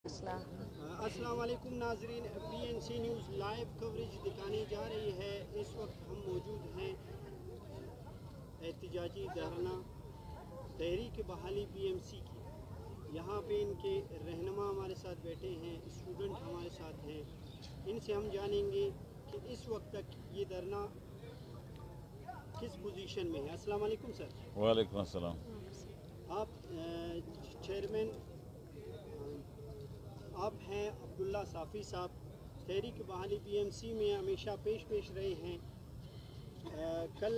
अस्सलाम वालेकुम नाजरीन, PNC न्यूज़ लाइव कवरेज दिखाने जा रही है। इस वक्त हम मौजूद हैं एहतिजाजी धरना तहरीक बहाली PMC की। यहाँ पे इनके रहनुमा हमारे साथ बैठे हैं, स्टूडेंट हमारे साथ हैं। इनसे हम जानेंगे कि इस वक्त तक ये धरना किस पोजीशन में है। अस्सलाम वालेकुम सर। वालेकुम अस्सलाम। आप चेयरमैन आप हैं अब्दुल्ला साफ़ी साहब, तहरीक बहाली PMC में हमेशा पेश रहे हैं। कल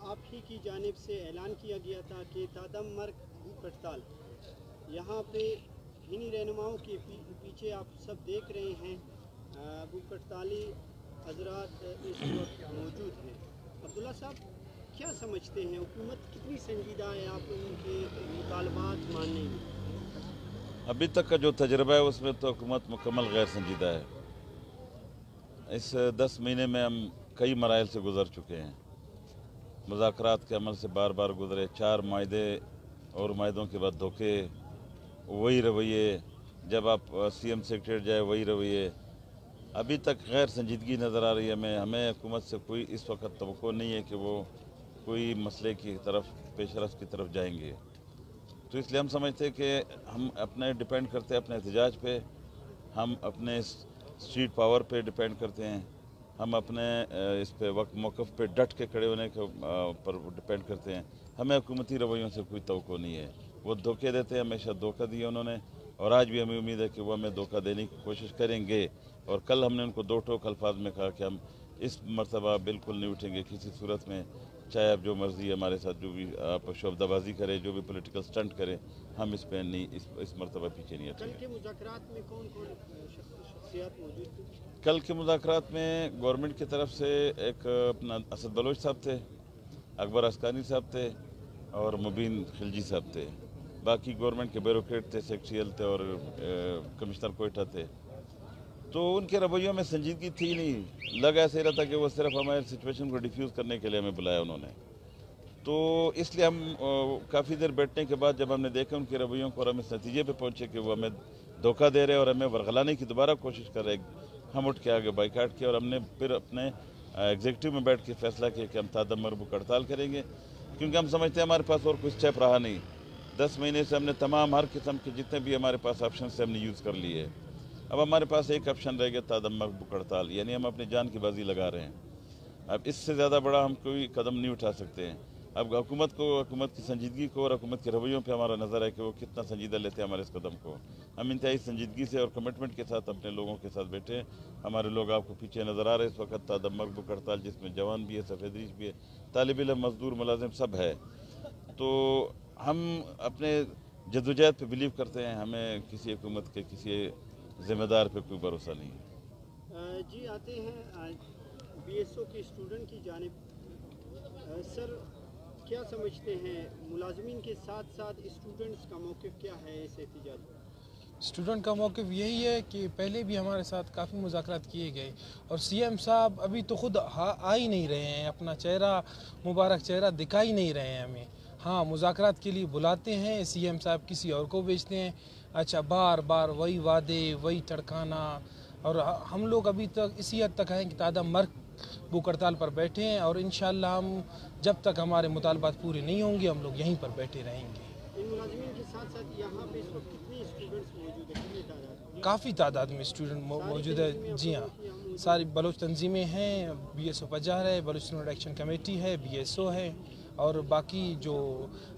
आप ही की जानिब से ऐलान किया गया था कि तादम मर्ग भूख हड़ताल, यहाँ पे इन्हीं रहनुमाओं के पीछे आप सब देख रहे हैं भूख हड़ताली हजरात इस वक्त मौजूद हैं। अब्दुल्ला साहब, क्या समझते हैं हुकूमत कितनी संजीदा है आप उनके मुतालबात मानने में? अभी तक का जो तजर्बा है उसमें तो हुकूमत मुकम्मल गैर संजीदा है। इस 10 महीने में हम कई मराइल से गुज़र चुके हैं। मुज़ाकरात के अमल से बार बार गुज़रे, 4 मायदे और मायदों के बाद धोखे, वही रवैये, जब आप CM सेक्रेटरी जाए वही रवैये। अभी तक गैर संजीदगी नज़र आ रही है। हमें हुकूमत से कोई इस वक्त तवक्को नहीं है कि वो कोई मसले की तरफ, पेशरफ्त की तरफ जाएंगे। तो इसलिए हम समझते हैं कि हम अपने डिपेंड करते हैं अपने एहतजाज पे, हम अपने स्ट्रीट पावर पे डिपेंड करते हैं, हम अपने इस पे वक्त मौक़िफ़ पे डट के खड़े होने के पर डिपेंड करते हैं। हमें हुकूमती रवैयों से कोई तवक्को नहीं है। वो धोखे देते हैं, हमेशा धोखा दिया उन्होंने, और आज भी हमें उम्मीद है कि वो हमें धोखा देने की कोशिश करेंगे। और कल हमने उनको 2 टोक अल्फाज में कहा कि हम इस मरतबा बिल्कुल नहीं उठेंगे किसी सूरत में, चाहे आप जो मर्ज़ी हमारे साथ जो भी आप शोबदाबाजी करें, जो भी पॉलिटिकल स्टंट करें, हम इस पे नहीं, इस मरतबा पीछे नहीं हटेंगे। कल के मुज़ाकरात में कौन-कौन शख्सियत मौजूद थी? कल के मुज़ाकरात में गवर्नमेंट की तरफ से एक अपना असद बलोच साहब थे, अकबर अस्कानी साहब थे और मुबीन खिलजी साहब थे। बाकी गवर्नमेंट के ब्यूरोक्रेट थे, सेक्रेटरियल थे और कमिश्नर कोयटा थे। तो उनके रवैयों में संजीदगी थी नहीं। लग ऐसे रहा था कि वो सिर्फ हमारे सिचुएशन को डिफ्यूज़ करने के लिए हमें बुलाया उन्होंने। तो इसलिए हम काफ़ी देर बैठने के बाद जब हमने देखा उनके रवैयों को और हम इस नतीजे पे पहुँचे कि वो हमें धोखा दे रहे और हमें वरगलाने की दोबारा कोशिश कर रहे, हम उठ के आगे बाइकाट किया। और हमने फिर अपने एग्जीक्यूटिव में बैठ के फैसला किया कि हम तादम मर्ग भूख हड़ताल करेंगे, क्योंकि हम समझते हैं हमारे पास और कुछ स्टेप रहा नहीं। 10 महीने से हमने तमाम हर किस्म के जितने भी हमारे पास ऑप्शन से हमने यूज़ कर लिए। अब हमारे पास एक ऑप्शन रह गया, तादम मर्ग भूख हड़ताल, यानी हम अपनी जान की बाजी लगा रहे हैं। अब इससे ज़्यादा बड़ा हम कोई कदम नहीं उठा सकते हैं। अब हुकूमत की संजीदगी को और हुकूमत के रवैयों पे हमारा नज़र है कि वो कितना संजीदा लेते हैं हमारे इस कदम को। हम इंतहाई संजीदगी से और कमिटमेंट के साथ अपने लोगों के साथ बैठे हैं। हमारे लोग आपको पीछे नज़र आ रहे हैं इस वक्त, तादम मर्ग भूख हड़ताल, जिसमें जवान भी है, सफ़ेदरीश भी है, तालिब इल्म, मजदूर, मुलाजिम सब है। तो हम अपने जद्दोजहद पे बिलीव करते हैं। हमें किसी हुकूमत के किसी ज़िम्मेदार पे कोई भरोसा नहीं है। जी, आते हैं BSO के स्टूडेंट की जानिब। सर, क्या समझते हैं मुलाजमीन के साथ साथ स्टूडेंट्स का मौक़िफ़ क्या है इस एहतिजाज में? स्टूडेंट का मौक़िफ़ यही है कि पहले भी हमारे साथ काफ़ी मुज़ाकरात किए गए और CM साहब अभी तो ख़ुद आ ही नहीं रहे हैं, अपना चेहरा, मुबारक चेहरा दिखा ही नहीं रहे हैं हमें। हाँ, मुज़ाकरात के लिए बुलाते हैं, CM साहब किसी और को भेजते हैं। अच्छा, बार बार वही वादे, वही तड़काना, और हम लोग अभी तक इसी हद तक हैं कि तादम मर्ग भूख हड़ताल पर बैठे हैं और इंशाअल्लाह हम जब तक हमारे मुतालबात पूरे नहीं होंगे हम लोग यहीं पर बैठे रहेंगे। इन मुलाजिमीन के साथ साथ यहाँ पे इस वक्त कितने स्टूडेंट्स मौजूद हैं, कितनी तादाद? काफ़ी तादाद में स्टूडेंट मौजूद है। जी हाँ, सारी बलोच तंजीमें हैं, BSO पजार है, बलोच स्टूडेंट एक्शन कमेटी है, BSO है, और बाकी जो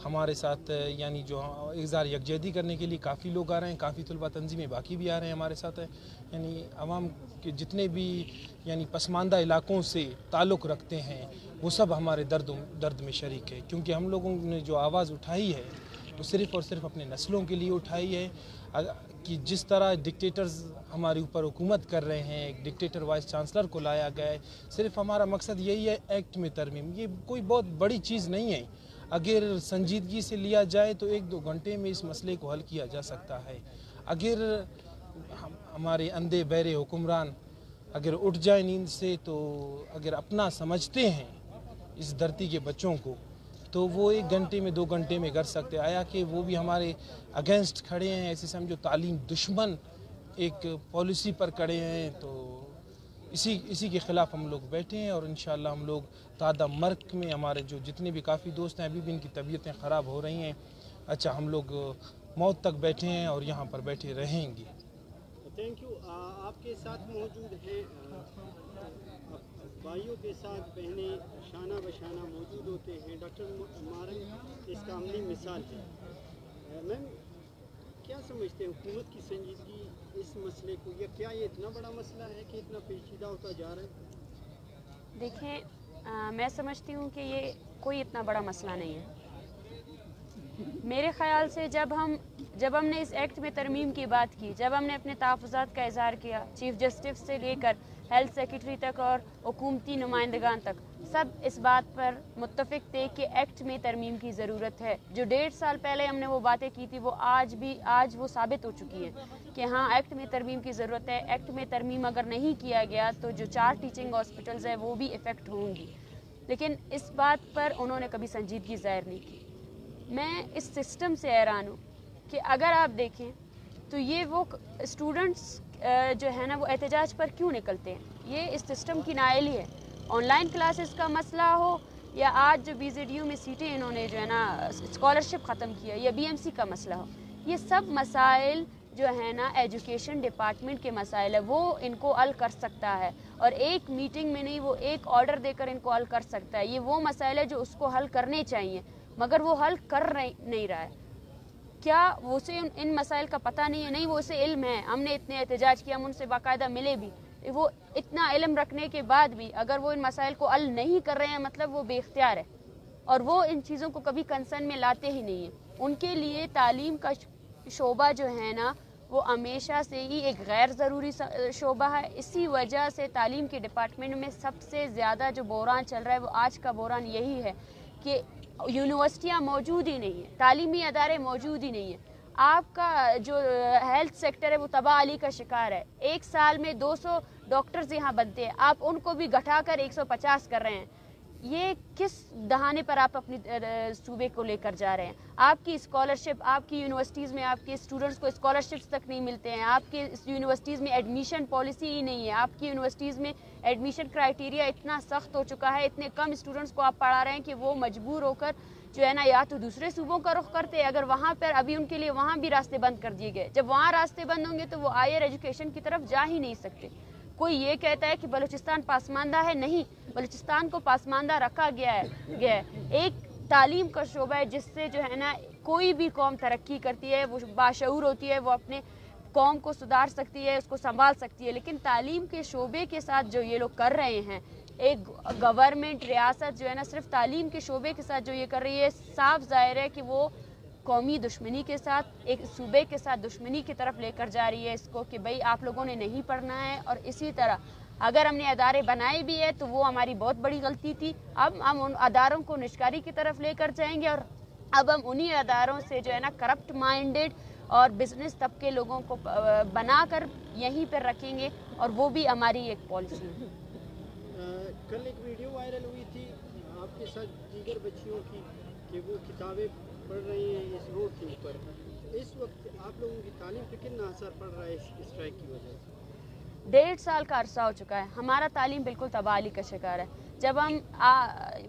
हमारे साथ यानी जो इज़हार यकजहती करने के लिए काफ़ी लोग आ रहे हैं, काफ़ी तलबा तंजीमें बाकी भी आ रहे हैं हमारे साथ है। यानी आवाम के जितने भी यानी पसमानदा इलाकों से ताल्लुक़ रखते हैं वो सब हमारे दर्द में शरीक है, क्योंकि हम लोगों ने जो आवाज़ उठाई है वो सिर्फ़ और सिर्फ अपने नस्लों के लिए उठाई है। कि जिस तरह डिक्टेटर्स हमारे ऊपर हुकूमत कर रहे हैं, एक डिक्टेटर वाइस चांसलर को लाया गया है, सिर्फ हमारा मकसद यही है एक्ट में तरमीम। ये कोई बहुत बड़ी चीज़ नहीं है, अगर संजीदगी से लिया जाए तो 1-2 घंटे में इस मसले को हल किया जा सकता है। अगर हमारे अंधे बहरे हुक्मरान अगर उठ जाए नींद से, तो अगर अपना समझते हैं इस धरती के बच्चों को, तो वो 1 घंटे में 2 घंटे में कर सकते। आया कि वो भी हमारे अगेंस्ट खड़े हैं, ऐसे समझो तालीम दुश्मन एक पॉलिसी पर खड़े हैं, तो इसी के ख़िलाफ़ हम लोग बैठे हैं। और इंशाअल्लाह हम लोग तादा मर्क में हमारे जो जितने भी काफ़ी दोस्त हैं, अभी भी इनकी तबीयतें ख़राब हो रही हैं, अच्छा हम लोग मौत तक बैठे हैं और यहाँ पर बैठे रहेंगे। Thank you. आपके साथ मौजूद हैं भाइयों के साथ बहनें शाना बशाना मौजूद होते हैं। डॉक्टर मारंग इसका अमली मिसाल है। मैम, क्या समझते हैं हुकूमत की संजीदगी इस मसले को, या क्या ये इतना बड़ा मसला है कि इतना पेचीदा होता जा रहा है? देखें, मैं समझती हूँ कि ये कोई इतना बड़ा मसला नहीं है। मेरे ख़्याल से जब हमने इस एक्ट में तरमीम की बात की, जब हमने अपने तहफ़्फ़ुज़ात का इज़हार किया, चीफ़ जस्टिस से लेकर हेल्थ सेक्रेटरी तक और हुकूमती नुमाइंदगान तक, सब इस बात पर मुत्तफ़िक थे कि एक्ट में तरमीम की ज़रूरत है। जो 1.5 साल पहले हमने वो बातें की थी, वो आज वो साबित हो चुकी है कि हाँ, एक्ट में तरमीम की ज़रूरत है। एक्ट में तरमीम अगर नहीं किया गया तो जो 4 टीचिंग हॉस्पिटल्स हैं वो भी इफ़ेक्ट होंगी, लेकिन इस बात पर उन्होंने कभी संजीदगी ज़ाहिर नहीं की। मैं इस सिस्टम से हैरान हूँ कि अगर आप देखें तो ये वो स्टूडेंट्स जो है ना वो एहतजाज पर क्यों निकलते हैं। ये इस सिस्टम की नाअहली है। ऑनलाइन क्लासेस का मसला हो या आज जो BZU में सीटें इन्होंने जो है ना स्कॉलरशिप ख़त्म किया, या BMC का मसला हो, ये सब मसाइल जो है ना एजुकेशन डिपार्टमेंट के मसाइल है, वो इनको हल कर सकता है। और एक मीटिंग में नहीं, वो एक ऑर्डर देकर इनको हल कर सकता है। ये वो मसाइल है जो उसको हल करने चाहिए, मगर वो हल कर नहीं रहा है। क्या वो उसे इन मसाइल का पता नहीं है? नहीं, वो उसे इल्म है। हमने इतने एहतजाज किया, हम उनसे बाकायदा मिले भी, वो इतना इल्म रखने के बाद भी अगर वो इन मसाइल को हल नहीं कर रहे हैं, मतलब वो बेख्तियार है और वो इन चीज़ों को कभी कंसर्न में लाते ही नहीं है। उनके लिए तालीम का शोबा जो है ना वो हमेशा से ही एक गैर ज़रूरी शोबा है। इसी वजह से तालीम के डिपार्टमेंट में सबसे ज़्यादा जो बहरान चल रहा है, वो आज का बहरान यही है कि यूनिवर्सिटियाँ मौजूद ही नहीं है, तालीमी अदारे मौजूद ही नहीं है। आपका जो हेल्थ सेक्टर है वो तबाही का शिकार है। एक साल में 200 डॉक्टर्स यहाँ बनते हैं, आप उनको भी घटाकर 150 कर रहे हैं। ये किस दहाने पर आप अपनी सूबे को लेकर जा रहे हैं? आपकी स्कॉलरशिप, आपकी यूनिवर्सिटीज़ में आपके स्टूडेंट्स को स्कॉलरशिप्स तक नहीं मिलते हैं। आपके यूनिवर्सिटीज़ में एडमिशन पॉलिसी ही नहीं है। आपकी यूनिवर्सिटीज़ में एडमिशन क्राइटेरिया इतना सख्त हो चुका है, इतने कम स्टूडेंट्स को आप पढ़ा रहे हैं कि वो मजबूर होकर जो है ना या तो दूसरे सूबों का रुख करते हैं, अगर वहाँ पर अभी उनके लिए वहाँ भी रास्ते बंद कर दिए गए। जब वहाँ रास्ते बंद होंगे तो वो हायर एजुकेशन की तरफ जा ही नहीं सकते। कोई ये कहता है कि बलूचिस्तान पासमानदा है, नहीं, बलूचिस्तान को पासमानदा रखा गया है। एक तालीम का शोबा है जिससे जो है ना कोई भी कौम तरक्की करती है, वो बाशऊर होती है, वो अपने कौम को सुधार सकती है, उसको संभाल सकती है। लेकिन तालीम के शोबे के साथ जो ये लोग कर रहे हैं, एक गवर्नमेंट रियासत जो है ना सिर्फ तालीम के शोबे के साथ जो ये कर रही है, साफ जाहिर है कि वो कौमी दुश्मनी के साथ, एक सूबे के साथ दुश्मनी की तरफ लेकर जा रही है इसको कि भाई आप लोगों ने नहीं पढ़ना है। और इसी तरह अगर हमने अदारे बनाए भी है तो वो हमारी बहुत बड़ी गलती थी। अब हम उन अदारों को निष्कारी की तरफ लेकर जाएंगे और अब हम उन्हीं अदारों से जो है ना करप्ट माइंडेड और बिजनेस तबके लोगों को बनाकर यहीं पर रखेंगे, और वो भी हमारी एक पॉलिसी है। कल एक वीडियो वायरल हुई थी आपके साथ दीगर बच्चियों की कि वो किताबें पढ़ रही हैं इस रोड के ऊपर। इस वक्त आप लोगों की तालीम पे कितना असर पड़ रहा है इस स्ट्राइक की वजह से? 1.5 साल का अरसा हो चुका है, हमारा तालीम बिल्कुल तबाही का शिकार है। जब हम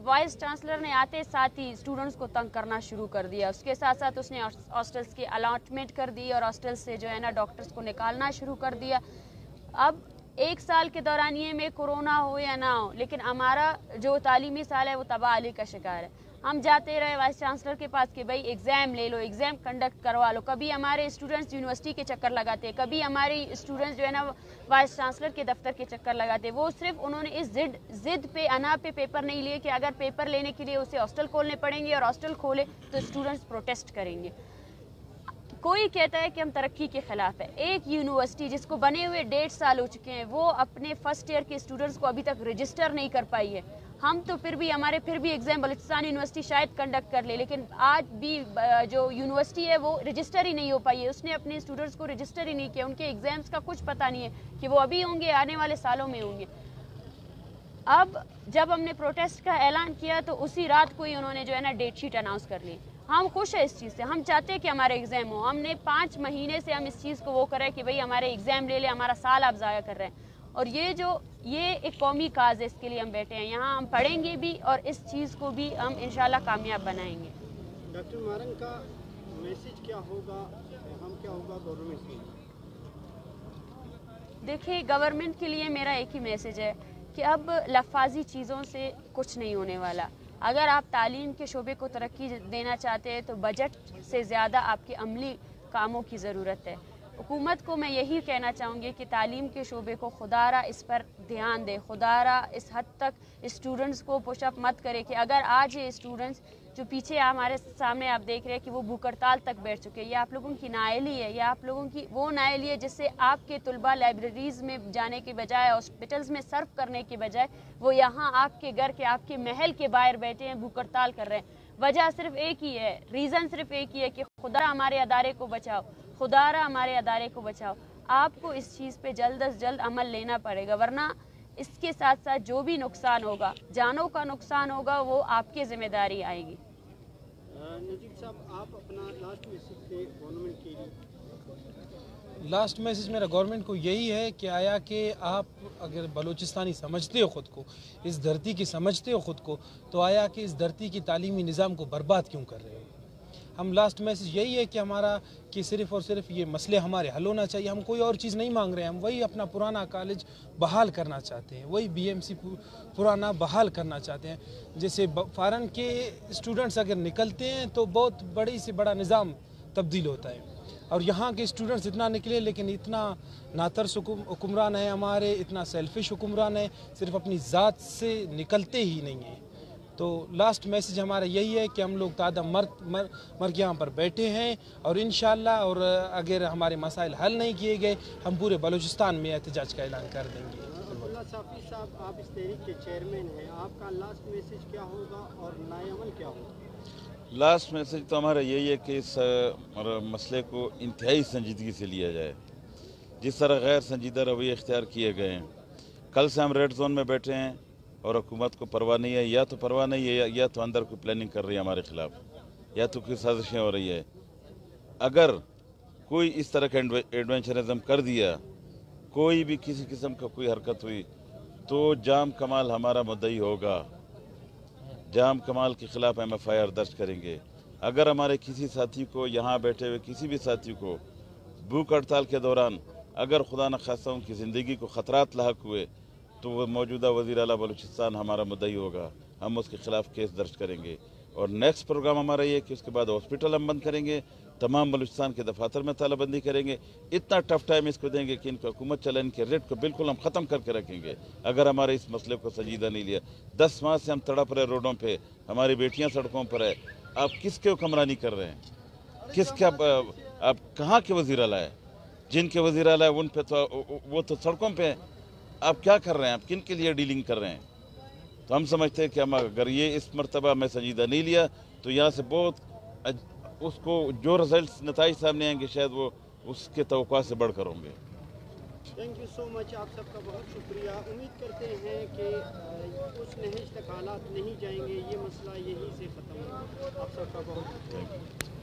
वाइस चांसलर ने आते साथ ही स्टूडेंट्स को तंग करना शुरू कर दिया, उसके साथ साथ उसने हॉस्टल्स की अलॉटमेंट कर दी और हॉस्टल्स से जो है ना डॉक्टर्स को निकालना शुरू कर दिया। अब 1 साल के दौरान ये में कोरोना हो या ना हो, लेकिन हमारा जो तालीमी साल है वो तबाही का शिकार है। हम जाते रहे वाइस चांसलर के पास कि भाई एग्ज़ाम ले लो, एग्ज़ाम कंडक्ट करवा लो। कभी हमारे स्टूडेंट्स यूनिवर्सिटी के चक्कर लगाते, कभी हमारे स्टूडेंट्स जो है ना वाइस चांसलर के दफ्तर के चक्कर लगाते। वो सिर्फ उन्होंने इस जिद पे अना पे पेपर नहीं लिए कि अगर पेपर लेने के लिए उसे हॉस्टल खोलने पड़ेंगे और हॉस्टल खोले तो स्टूडेंट्स प्रोटेस्ट करेंगे। कोई कहता है कि हम तरक्की के खिलाफ है। एक यूनिवर्सिटी जिसको बने हुए 1.5 साल हो चुके हैं, वो अपने फर्स्ट ईयर के स्टूडेंट्स को अभी तक रजिस्टर नहीं कर पाई है। हम तो फिर भी एग्ज़ाम बलूचिस्तान यूनिवर्सिटी शायद कंडक्ट कर ले, लेकिन आज भी जो यूनिवर्सिटी है वो रजिस्टर ही नहीं हो पाई है। उसने अपने स्टूडेंट्स को रजिस्टर ही नहीं किया, उनके एग्ज़ाम्स का कुछ पता नहीं है कि वो अभी होंगे आने वाले सालों में होंगे। अब जब हमने प्रोटेस्ट का ऐलान किया तो उसी रात को ही उन्होंने जो है ना डेट शीट अनाउंस कर ली। ہم خوش ہیں اس چیز سے. ہم چاہتے ہیں کہ ہمارے ایگزام ہو. ہم نے 5 مہینے سے ہم اس چیز کو وہ کریں کہ بھئی ہمارے ایگزام لے لیں, ہمارا سال آپ ضائع کر رہے ہیں. اور یہ ایک قومی کاز ہے, اس کے لیے ہم بیٹھے ہیں یہاں. ہم پڑھیں گے بھی اور اس چیز کو بھی ہم انشاءاللہ کامیاب بنائیں گے. ڈاکٹر مارنگ کا میسج کیا ہوگا, پیغام کیا ہوگا گورنمنٹ سے؟ دیکھیے, گورنمنٹ کے لیے میرا ایک ہی میسج ہے کہ اب لفاظی چیزوں سے کچھ نہیں ہونے والا. اگر آپ تعلیم کے شعبے کو ترقی دینا چاہتے ہیں تو بجٹ سے زیادہ آپ کے عملی کاموں کی ضرورت ہے. حکومت کو میں یہی کہنا چاہوں گی کہ تعلیم کے شعبے کو خدارہ اس پر دھیان دے. خدارہ اس حد تک اسٹوڈنٹس کو پش اپ مت کرے کہ اگر آج یہ اسٹوڈنٹس جو پیچھے ہمارے سامنے آپ دیکھ رہے ہیں کہ وہ بھوک ہڑتال تک بیٹھ چکے ہیں, یہ آپ لوگوں کی نااہلی ہے. یہ آپ لوگوں کی وہ نااہلی ہے جس سے آپ کے طلباء لائبریریز میں جانے کے بجائے, ہاسپٹلز میں صرف کرنے کے بجائے وہ یہاں آپ کے گھر کے, آپ کے محل کے باہر بیٹھے ہیں, بھوک ہڑتال کر رہے ہیں. وجہ صرف ایک ہی ہے, ریزن صرف ایک ہی ہے کہ خدا ہمارے ادارے کو بچاؤ, خدارہ ہمارے ادارے کو بچاؤ. آپ کو اس چیز پہ جلد از جلد عمل لینا پڑے گا, ورنہ اس کے ساتھ ساتھ جو بھی نقصان ہوگا, جانوں کا نقصان ہوگا, وہ آپ کی ذمہ داری آئے گی. نجیب صاحب, آپ اپنا لاسٹ میسج دیں گورنمنٹ کے لیے. لاسٹ میسج میرا گورنمنٹ کو یہی ہے کہ آیا کہ آپ اگر بلوچستانی سمجھتے ہو خود کو, اس دھرتی کی سمجھتے ہو خود کو, تو آیا کہ اس دھرتی کی تعلیمی نظام کو برباد کیوں کر رہے ہو. ہم لاسٹ میسج یہی ہے کہ ہمارا کہ صرف اور صرف یہ مسئلے ہمارے حل ہونا چاہیے. ہم کوئی اور چیز نہیں مانگ رہے ہیں. ہم وہی اپنا پرانا کالج بحال کرنا چاہتے ہیں, وہی BMC پرانا بحال کرنا چاہتے ہیں. جیسے فارن کے اسٹوڈنٹس اگر نکلتے ہیں تو بہت بڑی سے بڑا نظام تبدیل ہوتا ہے, اور یہاں کے اسٹوڈنٹس اتنا نکلے لیکن اتنا ناترس حکمران ہے ہمارے, اتنا سیلفش حکمران ہے, صرف اپنی ذات سے نکلتے ہی نہیں ہیں. تو لاسٹ میسج ہمارا یہی ہے کہ ہم لوگ تعدم مر یہاں پر بیٹھے ہیں, اور انشاءاللہ اور اگر ہمارے مسائل حل نہیں کیے گئے ہم پورے بلوچستان میں احتجاج کا اعلان کر دیں گے. عبداللہ صافی صاحب, آپ اس تحریک کے چیئرمین ہیں, آپ کا لاسٹ میسج کیا ہوگا اور نئے عمل کیا ہوگا؟ لاسٹ میسج تو ہمارا یہی ہے کہ اس مسئلے کو انتہائی سنجیدگی سے لیا جائے. جس طرح غیر سنجیدہ رویے اختیار کیے گئے ہیں, کل سے ہم ریڈ زون میں بیٹھے ہیں اور حکومت کو پرواہ نہیں ہے, یا تو پرواہ نہیں ہے یا تو اندر کوئی پلاننگ کر رہی ہے ہمارے خلاف, یا تو کوئی سازشیں ہو رہی ہے. اگر کوئی اس طرح کا ایڈونچرزم کر دیا, کوئی بھی کسی قسم کا کوئی حرکت ہوئی, تو جام کمال ہمارا مدعی ہوگا. جام کمال کے خلاف MFIR درج کریں گے. اگر ہمارے کسی ساتھی کو, یہاں بیٹھے ہوئے کسی بھی ساتھی کو بھوک ہڑتال کے دوران اگر خدا نخواستہ ان کی زندگی کو خطرات لاحق ہوئے, تو وہ موجودہ وزیر اعلیٰ بلوچستان ہمارا مدعی ہوگا. ہم اس کے خلاف کیس درج کریں گے. اور نیکسٹ پروگرام ہمارا یہ ہے کہ اس کے بعد ہاسپٹل ہم بند کریں گے, تمام بلوچستان کے دفاتر میں تالہ بندی کریں گے. اتنا ٹف ٹائم اس کو دیں گے کہ ان کو حکومت چلے, ان کے ریٹ کو بالکل ہم ختم کر کے رکھیں گے اگر ہمارے اس مسئلے کو سنجیدہ نہیں لیا. 10 ماہ سے ہم تڑپ رہے روڈوں پہ, ہماری بیٹیاں سڑکوں پر ہے. آپ کس کے حکمرانی کر رہے ہیں؟ کس کے آپ کہاں کے وزیر اعلیٰ ہے؟ جن کے وزیر اعلیٰ ان پہ تو وہ تو سڑکوں پہ ہیں. آپ کیا کر رہے ہیں؟ آپ کن کے لیے ڈیلنگ کر رہے ہیں؟ تو ہم سمجھتے ہیں کہ ہم اگر یہ اس مرتبہ میں سنجیدہ نہیں لیا تو یہاں سے بہت اس کو جو رزلٹس نتائج سامنے آئیں گے شاید وہ اس کے توقع سے بڑھ کر ہوں گے. تھینک یو سو مچ, آپ سب کا بہت شکریہ. امید کرتے ہیں کہ اس نہج تک حالات نہیں جائیں گے, یہ مسئلہ یہیں سے ختم ہوگا. آپ سب کا بہت شکریہ.